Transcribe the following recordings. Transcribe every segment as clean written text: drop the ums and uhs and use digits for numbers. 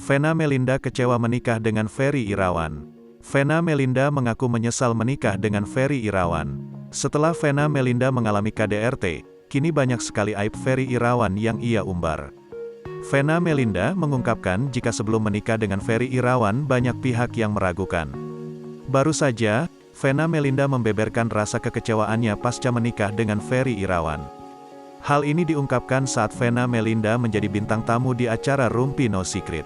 Vena Melinda kecewa menikah dengan Ferry Irawan. Vena Melinda mengaku menyesal menikah dengan Ferry Irawan. Setelah Vena Melinda mengalami KDRT, kini banyak sekali aib Ferry Irawan yang ia umbar. Vena Melinda mengungkapkan jika sebelum menikah dengan Ferry Irawan banyak pihak yang meragukan. Baru saja, Vena Melinda membeberkan rasa kekecewaannya pasca menikah dengan Ferry Irawan. Hal ini diungkapkan saat Vena Melinda menjadi bintang tamu di acara Rumpi No Secret.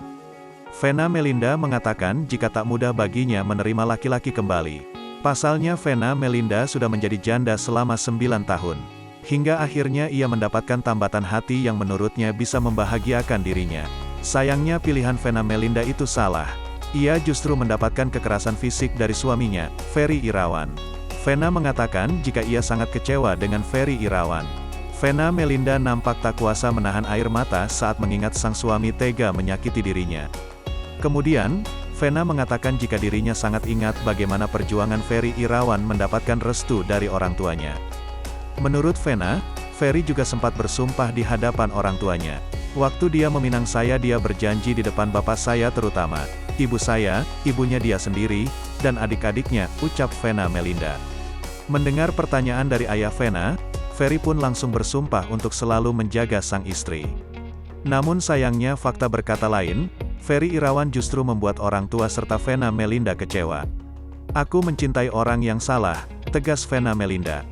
Vena Melinda mengatakan jika tak mudah baginya menerima laki-laki kembali. Pasalnya Vena Melinda sudah menjadi janda selama 9 tahun. Hingga akhirnya ia mendapatkan tambatan hati yang menurutnya bisa membahagiakan dirinya. Sayangnya pilihan Vena Melinda itu salah. Ia justru mendapatkan kekerasan fisik dari suaminya, Ferry Irawan. Vena mengatakan jika ia sangat kecewa dengan Ferry Irawan. Vena Melinda nampak tak kuasa menahan air mata saat mengingat sang suami tega menyakiti dirinya. Kemudian, Vena mengatakan jika dirinya sangat ingat bagaimana perjuangan Ferry Irawan mendapatkan restu dari orang tuanya. Menurut Vena, Ferry juga sempat bersumpah di hadapan orang tuanya. Waktu dia meminang saya, dia berjanji di depan bapak saya terutama, ibu saya, ibunya dia sendiri, dan adik-adiknya, ucap Vena Melinda. Mendengar pertanyaan dari ayah Vena, Ferry pun langsung bersumpah untuk selalu menjaga sang istri. Namun sayangnya fakta berkata lain, Ferry Irawan justru membuat orang tua serta Vena Melinda kecewa. Aku mencintai orang yang salah, tegas Vena Melinda.